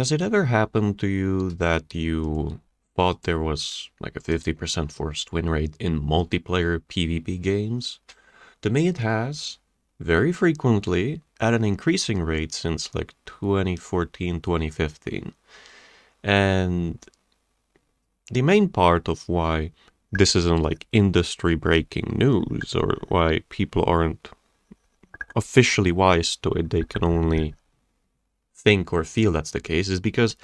Has it ever happened to you that you thought there was like a 50% forced win rate in multiplayer PvP games? To me, it has, very frequently, at an increasing rate since like 2014, 2015. And the main part of why this isn't like industry breaking news or why people aren't officially wise to it, they can only think or feel that's the case, is because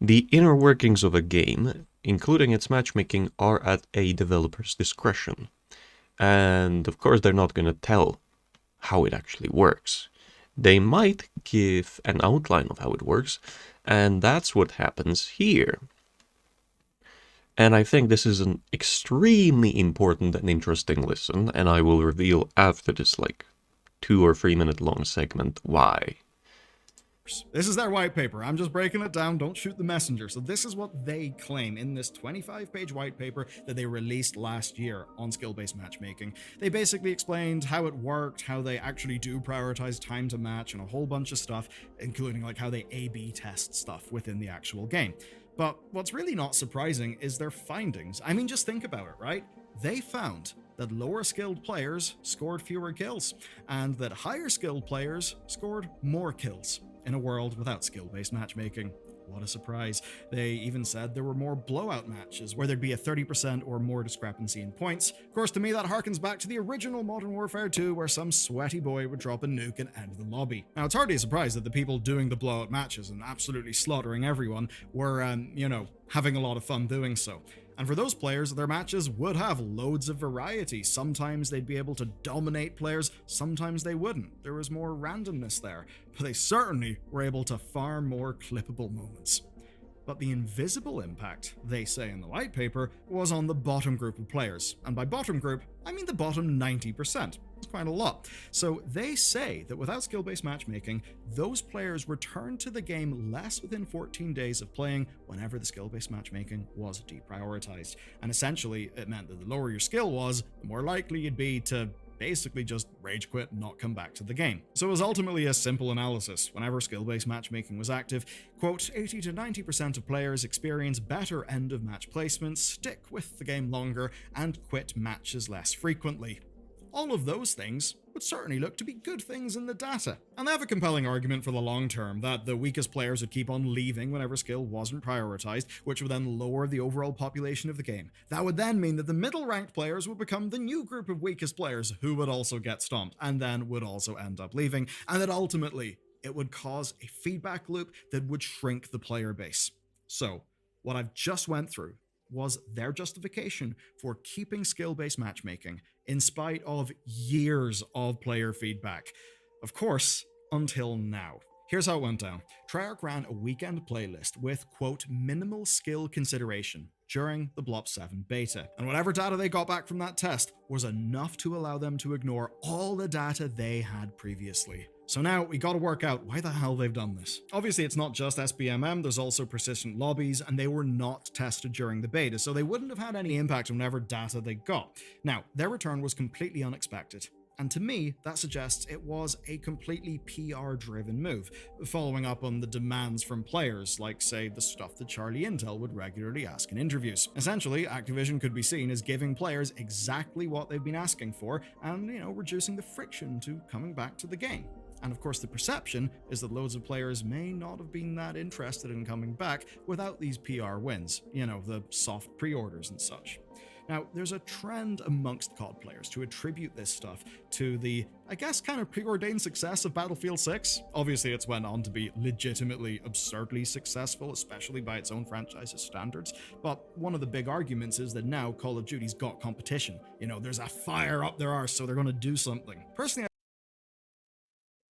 the inner workings of a game, including its matchmaking, are at a developer's discretion. And of course, they're not going to tell how it actually works. They might give an outline of how it works, and that's what happens here. And I think this is an extremely important and interesting listen, and I will reveal after this like 2 or 3 minute long segment why. This is their white paper. I'm just breaking it down. Don't shoot the messenger. So this is what they claim in this 25-page white paper that they released last year on skill-based matchmaking. They basically explained how it worked, how they actually do prioritize time to match, and a whole bunch of stuff, including like how they A/B test stuff within the actual game. But what's really not surprising is their findings. I mean, just think about it, right? They found that lower skilled players scored fewer kills, and that higher skilled players scored more kills in a world without skill-based matchmaking. What a surprise. They even said there were more blowout matches, where there'd be a 30% or more discrepancy in points. Of course, to me, that harkens back to the original Modern Warfare 2, where some sweaty boy would drop a nuke and end the lobby. Now, it's hardly a surprise that the people doing the blowout matches and absolutely slaughtering everyone were, having a lot of fun doing so. And for those players, their matches would have loads of variety. Sometimes they'd be able to dominate players, sometimes they wouldn't. There was more randomness there, but they certainly were able to farm more clippable moments. But the invisible impact, they say in the white paper, was on the bottom group of players. And by bottom group, I mean the bottom 90%. It's quite a lot. So they say that without skill-based matchmaking, those players returned to the game less within 14 days of playing whenever the skill-based matchmaking was deprioritized. And essentially, it meant that the lower your skill was, the more likely you'd be to basically just rage quit and not come back to the game. So it was ultimately a simple analysis. Whenever skill-based matchmaking was active, quote, 80 to 90% of players experience better end of match placements, stick with the game longer, and quit matches less frequently. All of those things would certainly look to be good things in the data. And they have a compelling argument for the long term that the weakest players would keep on leaving whenever skill wasn't prioritized, which would then lower the overall population of the game. That would then mean that the middle ranked players would become the new group of weakest players who would also get stomped and then would also end up leaving, and that ultimately it would cause a feedback loop that would shrink the player base. So, what I've just went through was their justification for keeping skill-based matchmaking in spite of years of player feedback. Of course, until now. Here's how it went down. Treyarch ran a weekend playlist with, quote, minimal skill consideration during the Blop 7 beta. And whatever data they got back from that test was enough to allow them to ignore all the data they had previously. So now we gotta work out why the hell they've done this. Obviously, it's not just sbmm, there's also persistent lobbies, and they were not tested during the beta, so they wouldn't have had any impact on whatever data they got. Now, their return was completely unexpected. And to me, that suggests it was a completely PR-driven move, following up on the demands from players, like, say, the stuff that Charlie Intel would regularly ask in interviews. Essentially, Activision could be seen as giving players exactly what they've been asking for, and, reducing the friction to coming back to the game. And of course, the perception is that loads of players may not have been that interested in coming back without these PR wins, the soft pre-orders and such. Now, there's a trend amongst COD players to attribute this stuff to the, I guess, kind of preordained success of Battlefield 6. Obviously, it's went on to be legitimately absurdly successful, especially by its own franchise's standards. But one of the big arguments is that now Call of Duty's got competition. There's a fire up their arse, so they're going to do something. Personally,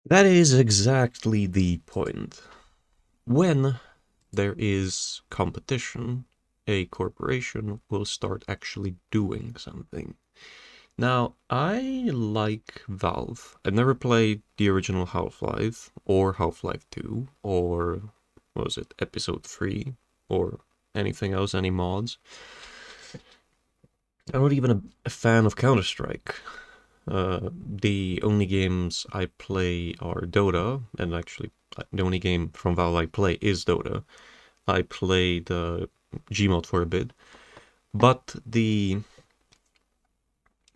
That is exactly the point. When there is competition, a corporation will start actually doing something. Now, I like Valve. I've never played the original Half-Life, or Half-Life 2, or, what was it, Episode 3, or anything else, any mods. I'm not even a fan of Counter-Strike. The only games I play are Dota, and actually the only game from Valve I play is Dota. I played Gmod for a bit, but the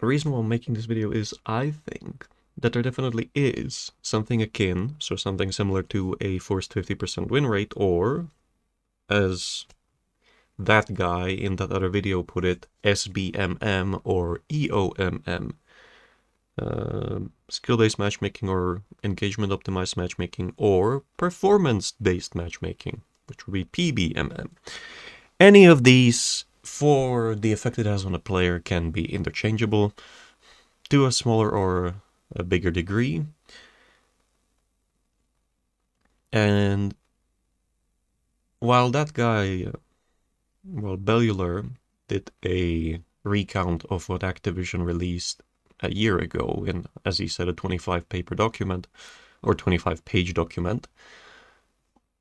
reason why I'm making this video is I think that there definitely is something akin, so something similar to a forced 50% win rate, or as that guy in that other video put it, sbmm or eomm, skill-based matchmaking or engagement-optimized matchmaking, or performance-based matchmaking, which would be pbmm. Any of these, for the effect it has on a player, can be interchangeable to a smaller or a bigger degree. And while that guy, Bellular, did a recount of what Activision released a year ago in, as he said, a 25-paper document, or 25-page document,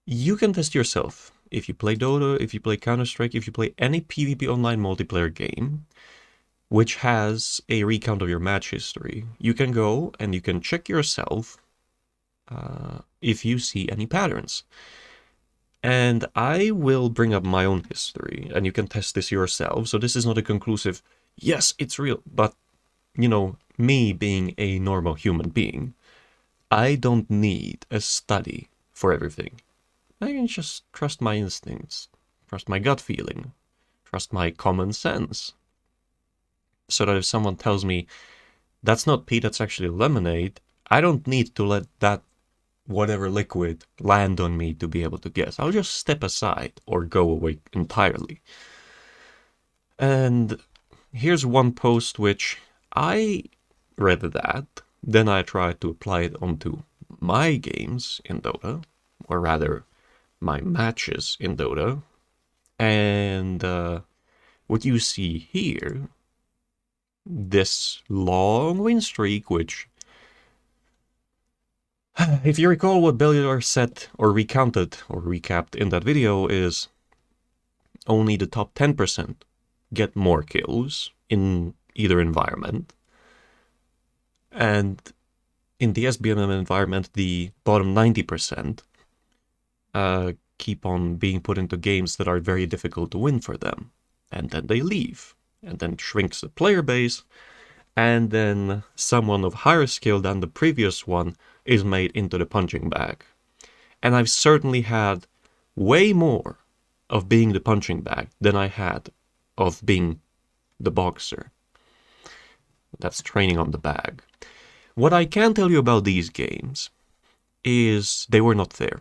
you can test yourself. If you play Dota, if you play Counter-Strike, if you play any PvP online multiplayer game, which has a recount of your match history, you can go and you can check yourself if you see any patterns. And I will bring up my own history, and you can test this yourself. So this is not a conclusive, yes, it's real, but, you know, me being a normal human being, I don't need a study for everything. I can just trust my instincts, trust my gut feeling, trust my common sense. So that if someone tells me, that's not pee, that's actually lemonade, I don't need to let that whatever liquid land on me to be able to guess. I'll just step aside or go away entirely. And here's one post which I read that, then I tried to apply it onto my games in Dota, or rather, my matches in Dota. And what you see here, this long win streak, which, if you recall what Bellular said or recounted or recapped in that video, is only the top 10% get more kills in either environment. And in the sbmm environment, the bottom 90% keep on being put into games that are very difficult to win for them. And then they leave. And then shrinks the player base. And then someone of higher skill than the previous one is made into the punching bag. And I've certainly had way more of being the punching bag than I had of being the boxer. That's training on the bag. What I can tell you about these games is they were not fair.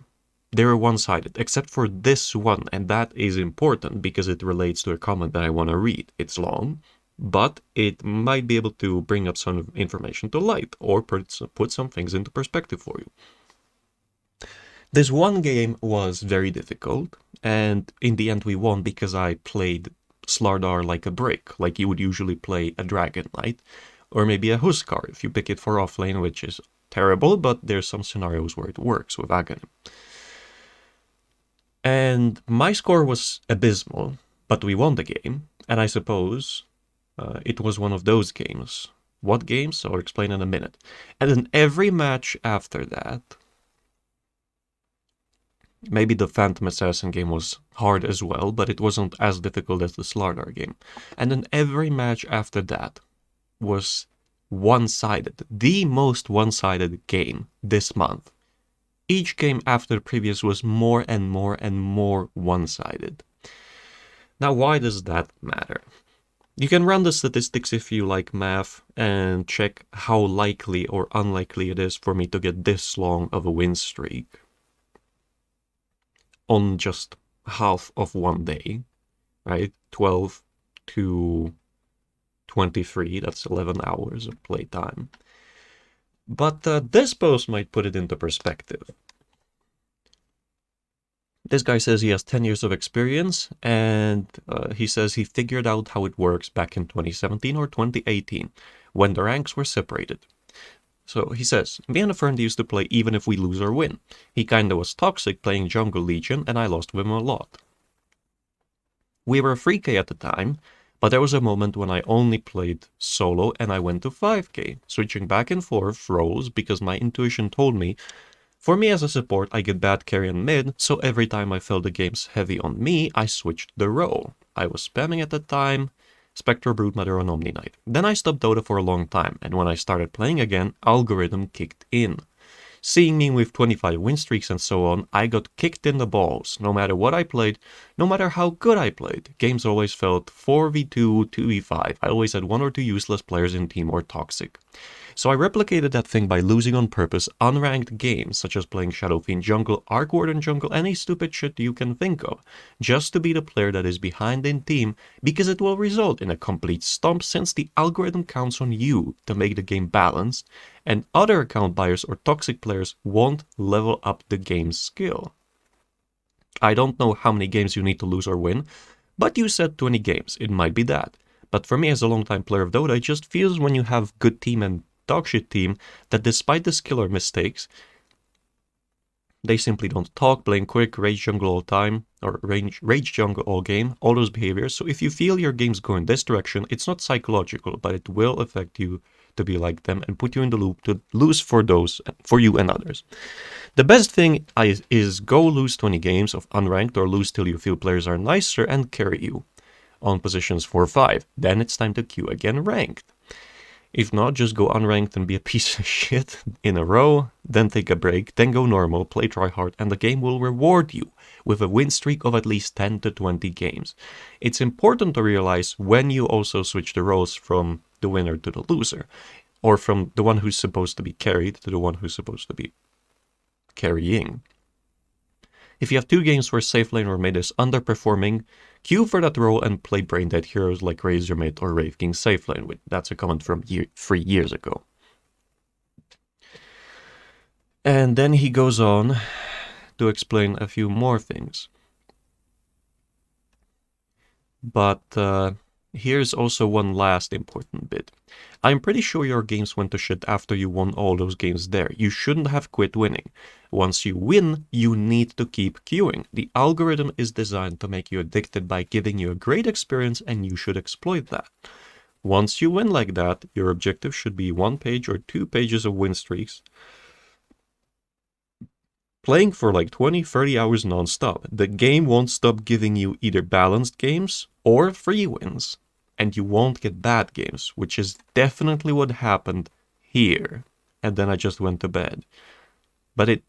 They were one-sided, except for this one, and that is important because it relates to a comment that I want to read. It's long, but it might be able to bring up some information to light or put some things into perspective for you. This one game was very difficult, and in the end we won because I played Slardar like a brick, like you would usually play a Dragon Knight, or maybe a Huskar if you pick it for offlane, which is terrible, but there's some scenarios where it works with Aghanim. And my score was abysmal, but we won the game, and I suppose it was one of those games. What games? I'll explain in a minute. And in every match after that, maybe the Phantom Assassin game was hard as well, but it wasn't as difficult as the Slardar game. And in every match after that was one-sided. The most one-sided game this month. Each game after the previous was more and more and more one-sided. Now, why does that matter? You can run the statistics if you like math and check how likely or unlikely it is for me to get this long of a win streak on just half of one day, right? 12 to 23, that's 11 hours of playtime. But this post might put it into perspective. This guy says he has 10 years of experience, and he says he figured out how it works back in 2017 or 2018, when the ranks were separated. So he says, me and a friend used to play even if we lose or win. He kinda was toxic playing Jungle Legion, and I lost with him a lot. We were 3K at the time, but there was a moment when I only played solo and I went to 5K, switching back and forth roles because my intuition told me For me as a support, I get bad carry and mid, so every time I felt the game's heavy on me, I switched the role. I was spamming at the time, Spectre, Broodmother, and Omni Knight. Then I stopped Dota for a long time, and when I started playing again, algorithm kicked in. Seeing me with 25 win streaks and so on, I got kicked in the balls. No matter what I played, no matter how good I played, games always felt 4v2, 2v5. I always had one or two useless players in team or toxic. So I replicated that thing by losing on purpose unranked games, such as playing Shadow Fiend jungle, Arc Warden jungle, any stupid shit you can think of, just to be the player that is behind in team, because it will result in a complete stomp since the algorithm counts on you to make the game balanced, and other account buyers or toxic players won't level up the game's skill. I don't know how many games you need to lose or win, but you said 20 games, it might be that. But for me as a longtime player of Dota, it just feels when you have good team and dogshit team that despite the skill or mistakes, they simply don't talk, playing quick, rage jungle all time, or rage jungle all game, all those behaviors. So if you feel your game's going this direction, it's not psychological, but it will affect you to be like them and put you in the loop to lose for you and others. The best thing is go lose 20 games of unranked or lose till you feel players are nicer and carry you on positions 4-5. Then it's time to queue again ranked. If not, just go unranked and be a piece of shit in a row, then take a break, then go normal, play tryhard, and the game will reward you with a win streak of at least 10 to 20 games. It's important to realize when you also switch the roles from the winner to the loser, or from the one who's supposed to be carried to the one who's supposed to be carrying. If you have 2 games where safe lane or mid is underperforming, queue for that role and play brain dead heroes like Razormate or Wraith King safe lane. That's a comment from 3 years ago. And then he goes on to explain a few more things. But here's also one last important bit. I'm pretty sure your games went to shit after you won all those games there. You shouldn't have quit winning. Once you win, you need to keep queuing. The algorithm is designed to make you addicted by giving you a great experience, and you should exploit that. Once you win like that, your objective should be 1 page or 2 pages of win streaks, playing for like 20-30 hours non-stop. The game won't stop giving you either balanced games or free wins, and you won't get bad games, which is definitely what happened here. And then I just went to bed. But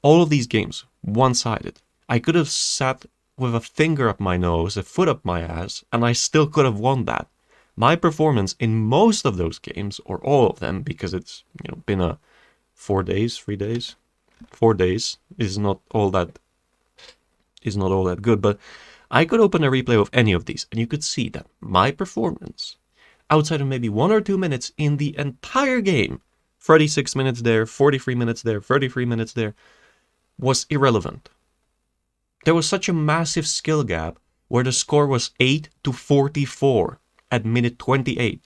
all of these games, one-sided. I could have sat with a finger up my nose, a foot up my ass, and I still could have won that. My performance in most of those games, or all of them, because it's been a 4 days, 3 days, 4 days is not all that good, but I could open a replay of any of these and you could see that my performance, outside of maybe 1 or 2 minutes in the entire game, 36 minutes there, 43 minutes there, 33 minutes there, was irrelevant. There was such a massive skill gap where the score was 8-44 at minute 28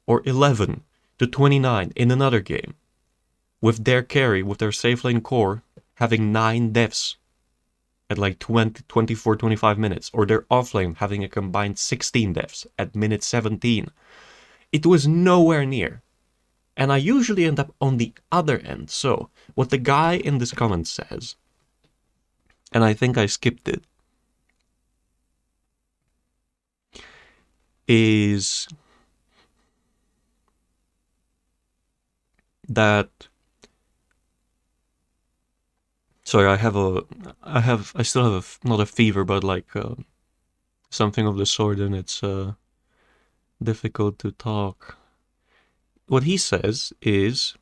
or 11-29 in another game, with their carry, with their safe lane core, having 9 deaths at like 20, 24, 25 minutes, or their offlane having a combined 16 deaths at minute 17. It was nowhere near. And I usually end up on the other end. So, what the guy in this comment says, and I think I skipped it, is that... Sorry, I still have not a fever, but like something of the sort, and it's difficult to talk. What he says is,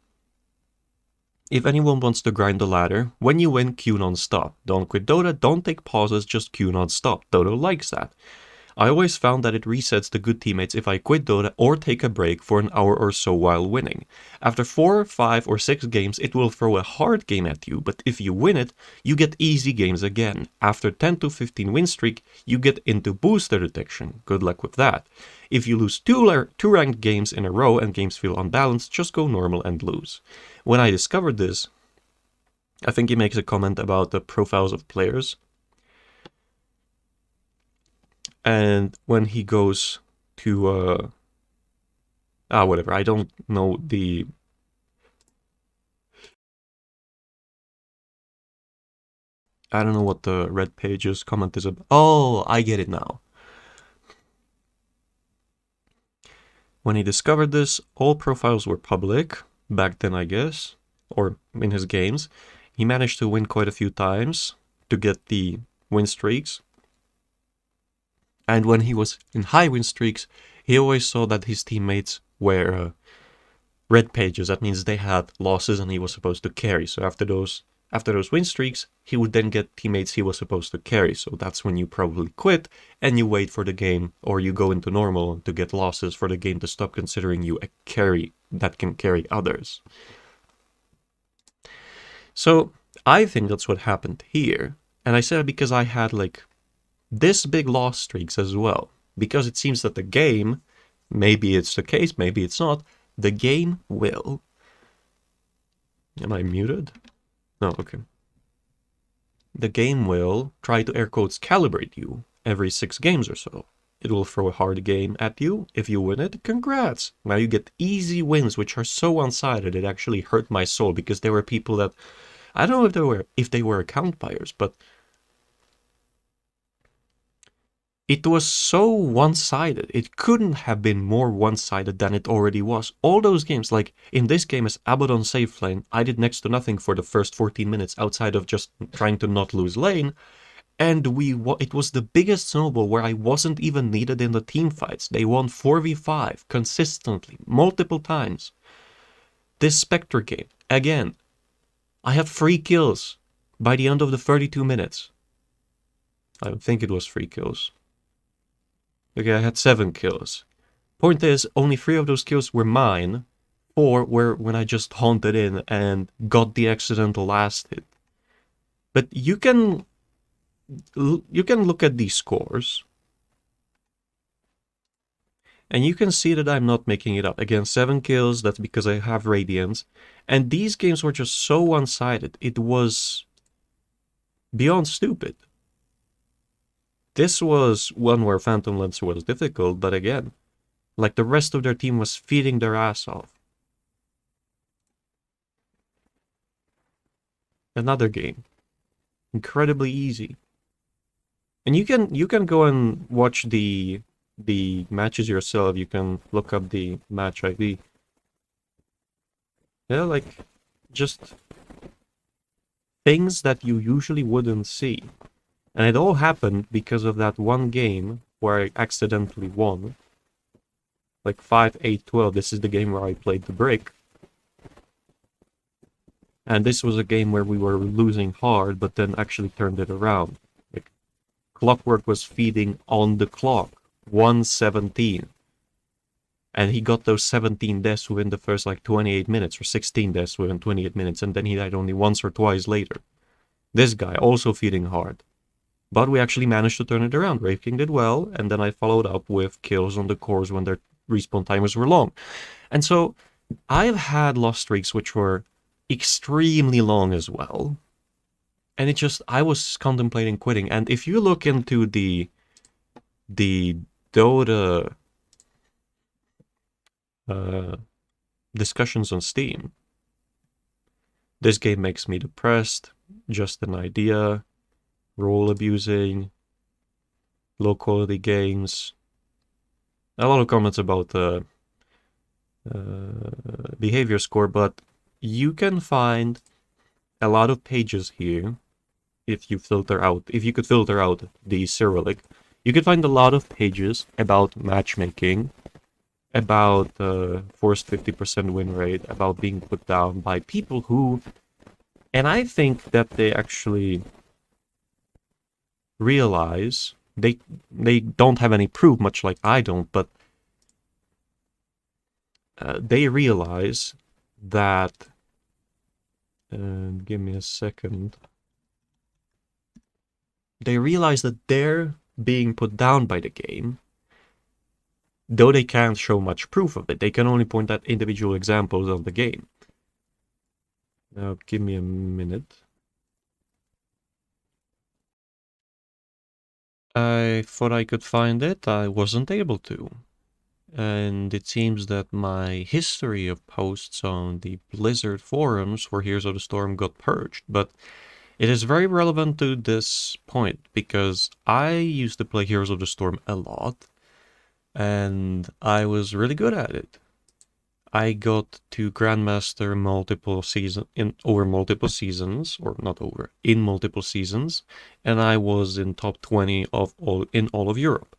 if anyone wants to grind the ladder, when you win, queue non-stop. Don't quit Dota, don't take pauses, just queue non-stop. Dota likes that. I always found that it resets the good teammates if I quit Dota or take a break for an hour or so while winning. After 4, 5, or 6 games, it will throw a hard game at you, but if you win it, you get easy games again. After 10 to 15 win streak, you get into booster detection. Good luck with that. If you lose 2 ranked games in a row and games feel unbalanced, just go normal and lose. When I discovered this, I think he makes a comment about the profiles of players. And when he goes to, whatever, I don't know I don't know what the red pages comment is about. Oh, I get it now. When he discovered this, all profiles were public, back then I guess, or in his games. He managed to win quite a few times to get the win streaks. And when he was in high win streaks, he always saw that his teammates were red pages. That means they had losses and he was supposed to carry. So after those win streaks, he would then get teammates he was supposed to carry. So that's when you probably quit and you wait for the game, or you go into normal to get losses for the game to stop considering you a carry that can carry others. So I think that's what happened here. And I said it because I had like this big loss streaks as well. Because it seems that the game, maybe it's the case, maybe it's not, the game will. Am I muted? No, okay. The game will try to air quotes calibrate you every 6 games or so. It will throw a hard game at you. If you win it, congrats. Now you get easy wins, which are so one-sided it actually hurt my soul, because there were people that, I don't know if they were account buyers, but it was so one-sided. It couldn't have been more one-sided than it already was. All those games, like in this game as Abaddon safe lane, I did next to nothing for the first 14 minutes outside of just trying to not lose lane. And it was the biggest snowball where I wasn't even needed in the team fights. They won 4v5 consistently, multiple times. This Spectre game, again, I had 3 kills by the end of the 32 minutes. I don't think it was 3 kills. Okay, I had 7 kills. Point is, only 3 of those kills were mine. 4 were when I just haunted in and got the accidental last hit. But you can look at these scores, and you can see that I'm not making it up. Again, 7 kills, that's because I have Radiant. And these games were just so one-sided. It was beyond stupid. This was one where Phantom Lens was difficult, but again, like the rest of their team was feeding their ass off. Another game. Incredibly easy. And you can go and watch the matches yourself. You can look up the match ID. Yeah, like just things that you usually wouldn't see. And it all happened because of that one game where I accidentally won. Like 5-8-12. This is the game where I played the brick. And this was a game where we were losing hard, but then actually turned it around. Like, Clockwork was feeding on the clock. 117. And he got those 17 deaths within the first like 28 minutes, or 16 deaths within 28 minutes, and then he died only once or twice later. This guy also feeding hard. But we actually managed to turn it around. Wraith King did well, and then I followed up with kills on the cores when their respawn timers were long. And so I've had loss streaks which were extremely long as well. And I was contemplating quitting. And if you look into the Dota discussions on Steam, this game makes me depressed, just an idea, role abusing, low quality games. A lot of comments about behavior score, but you can find a lot of pages here if you could filter out the Cyrillic. You could find a lot of pages about matchmaking, about forced 50% win rate, about being put down by people who, and I think that they actually realize, they don't have any proof, much like I don't, but they realize that, give me a second, they realize that they're being put down by the game, though they can't show much proof of it. They can only point at individual examples of the game. Now, give me a minute. I thought I could find it. I wasn't able to. And it seems that my history of posts on the Blizzard forums for Heroes of the Storm got purged. But It is very relevant to this point because I used to play Heroes of the Storm a lot, and I was really good at it. I got to Grandmaster over multiple seasons, or not over, in multiple seasons, and I was in top 20 of all of Europe.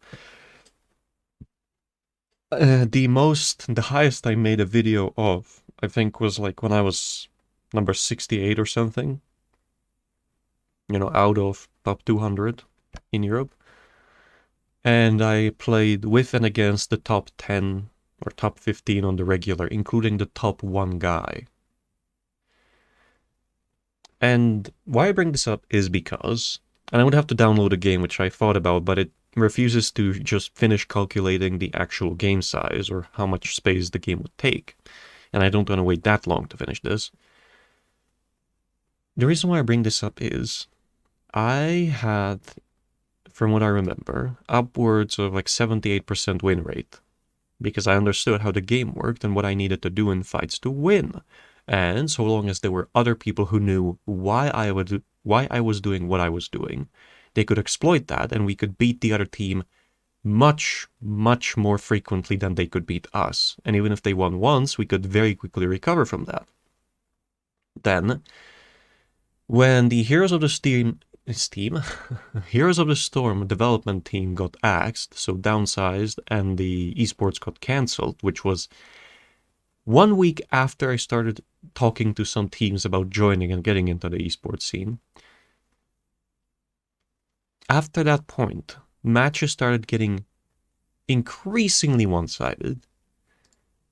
The highest I made a video of, I think, was like when I was number 68 or something, out of top 200 in Europe. And I played with and against the top 10 or top 15 on the regular, including the top one guy. And why I bring this up is because, and I would have to download a game which I thought about, but it refuses to just finish calculating the actual game size or how much space the game would take. And I don't want to wait that long to finish this. The reason why I bring this up is I had, from what I remember, upwards of like 78% win rate because I understood how the game worked and what I needed to do in fights to win. And so long as there were other people who knew why I was doing what I was doing, they could exploit that and we could beat the other team much, much more frequently than they could beat us. And even if they won once, we could very quickly recover from that. Then, when the Heroes of the Heroes of the Storm development team got axed, so downsized, and the esports got cancelled, which was 1 week after I started talking to some teams about joining and getting into the esports scene. After that point, matches started getting increasingly one-sided.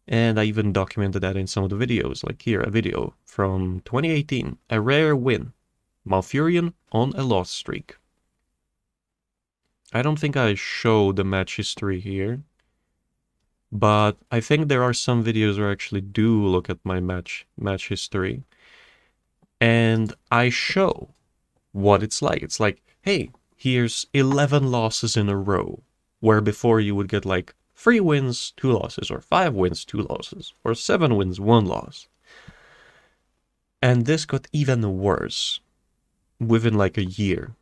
And I even documented that in some of the videos, like here, a video from 2018, a rare win, Malfurion on a loss streak. I don't think I show the match history here, but I think there are some videos where I actually do look at my match history, and I show what it's like. It's like, hey, here's 11 losses in a row, where before you would get like 3 wins, 2 losses, or 5 wins, 2 losses, or 7 wins, 1 loss. And this got even worse within like a year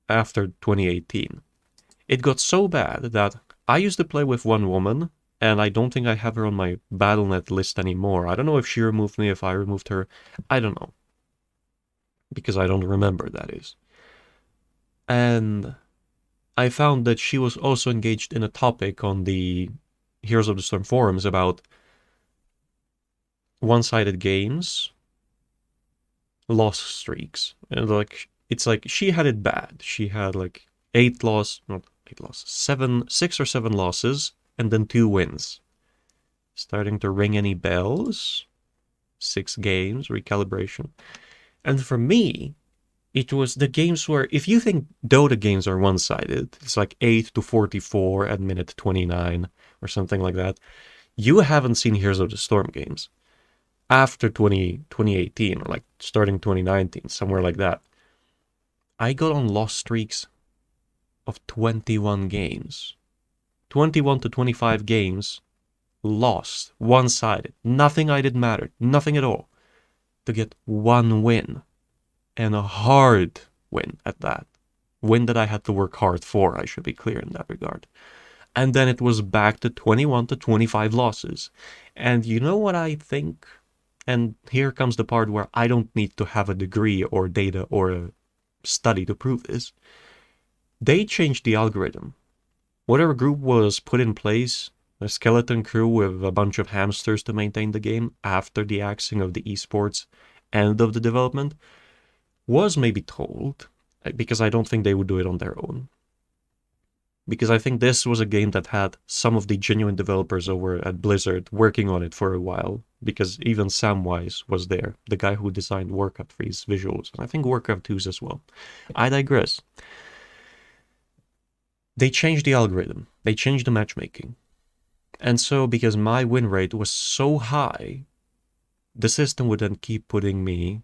after 2018. It got so bad that I used to play with one woman, and I don't think I have her on my Battle.net list anymore. I don't know if she removed me, if I removed her. I don't know. Because I don't remember, that is. And I found that she was also engaged in a topic on the Heroes of the Storm forums about one-sided games, loss streaks. And like, it's like she had it bad. She had like 6 or 7 losses, and then 2 wins. Starting to ring any bells? 6 games, recalibration. And for me, it was the games where, if you think Dota games are one-sided, it's like 8 to 44 at minute 29 or something like that, you haven't seen Heroes of the Storm games. After 2018, or like starting 2019, somewhere like that, I got on loss streaks of 21 games. 21 to 25 games lost, one-sided. Nothing I did mattered, nothing at all. To get 1 win, and a hard win at that. Win that I had to work hard for, I should be clear in that regard. And then it was back to 21 to 25 losses. And you know what I think? And here comes the part where I don't need to have a degree or data or a study to prove this. They changed the algorithm. Whatever group was put in place, a skeleton crew with a bunch of hamsters to maintain the game after the axing of the esports end of the development, was maybe told, because I don't think they would do it on their own. Because I think this was a game that had some of the genuine developers over at Blizzard working on it for a while, because even Samwise was there, the guy who designed Warcraft 3's visuals, and I think Warcraft 2's as well. I digress. They changed the algorithm. They changed the matchmaking. And so, because my win rate was so high, the system would then keep putting me,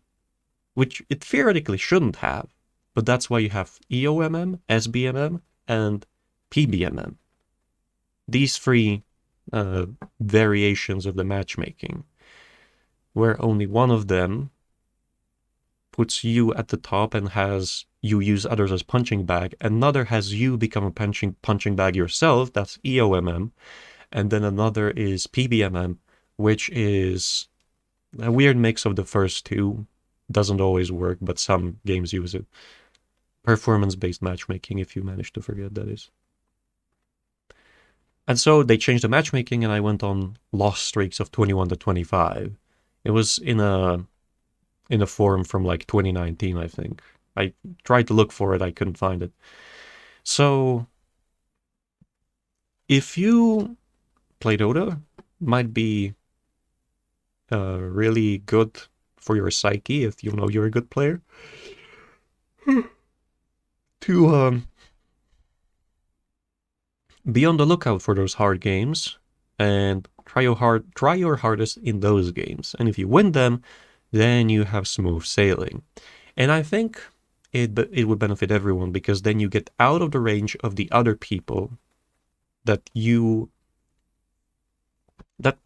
which it theoretically shouldn't have, but that's why you have eomm, sbmm, and pbmm. These 3 variations of the matchmaking, where only one of them puts you at the top and has you use others as punching bag. Another has you become a punching bag yourself. That's eomm. And then another is pbmm, which is a weird mix of the first two. Doesn't always work, but some games use it. Performance-based matchmaking, if you manage to forget, that is. And so they changed the matchmaking, and I went on loss streaks of 21 to 25. It was in a forum from like 2019, I think. I tried to look for it, I couldn't find it. So if you play Dota, might be really good for your psyche if you know you're a good player. To be on the lookout for those hard games and try your hardest in those games. And if you win them, then you have smooth sailing. And I think it would benefit everyone, because then you get out of the range of the other people that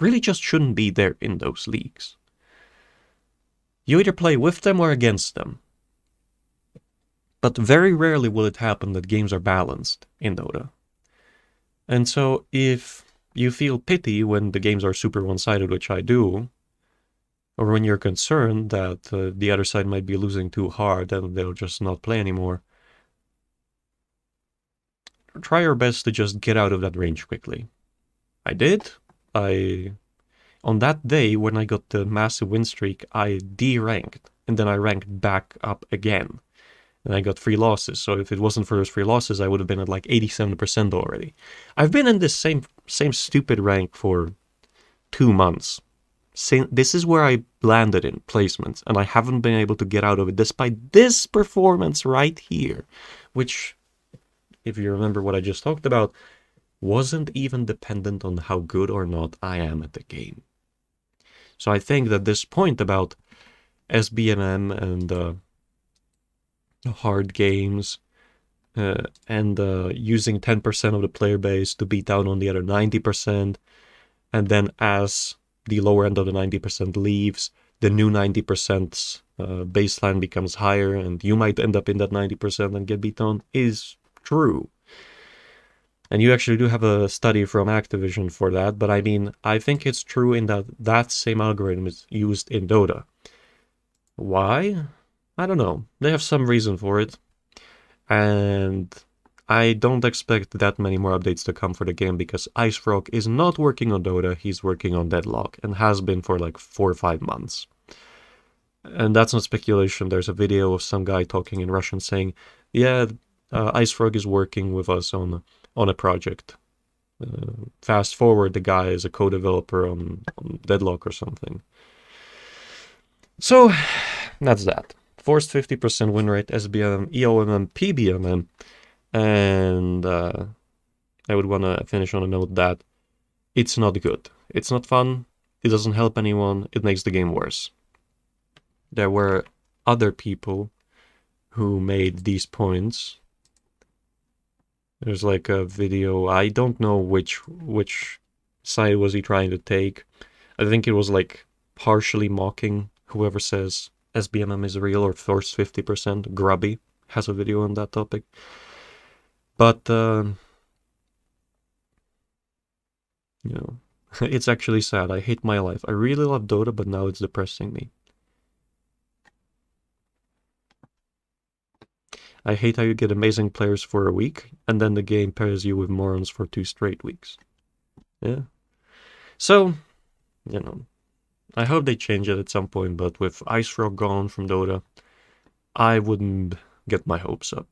really just shouldn't be there in those leagues. You either play with them or against them. But very rarely will it happen that games are balanced in Dota. And so if you feel pity when the games are super one-sided, which I do, or when you're concerned that the other side might be losing too hard and they'll just not play anymore, try your best to just get out of that range quickly. I did. On that day, when I got the massive win streak, I deranked, and then I ranked back up again. And I got 3 losses, so if it wasn't for those 3 losses, I would have been at like 87% already. I've been in this same stupid rank for 2 months. This is where I landed in placements, and I haven't been able to get out of it despite this performance right here, which, if you remember what I just talked about, wasn't even dependent on how good or not I am at the game. So I think that this point about sbmm and hard games and using 10% of the player base to beat down on the other 90%, and then as the lower end of the 90% leaves, the new 90%'s baseline becomes higher, and you might end up in that 90% and get beat down, is true. And you actually do have a study from Activision for that, but I mean, I think it's true in that same algorithm is used in Dota. Why? I don't know. They have some reason for it. And I don't expect that many more updates to come for the game, because IceFrog is not working on Dota, he's working on Deadlock, and has been for like 4 or 5 months. And that's not speculation. There's a video of some guy talking in Russian saying, yeah, IceFrog is working with us on a project. Fast forward, the guy is a co-developer on Deadlock or something. So that's that. Forced 50% win rate, sbmm, eomm, pbmm, and I would want to finish on a note that it's not good. It's not fun. It doesn't help anyone. It makes the game worse. There were other people who made these points. There's like a video. I don't know which side was he trying to take. I think it was like partially mocking whoever says sbmm is real or forced 50%. Grubby has a video on that topic. But you know, it's actually sad. I hate my life. I really love Dota, but now it's depressing me. I hate how you get amazing players for a week, and then the game pairs you with morons for 2 straight weeks. Yeah. So, you know, I hope they change it at some point, but with IceFrog gone from Dota, I wouldn't get my hopes up.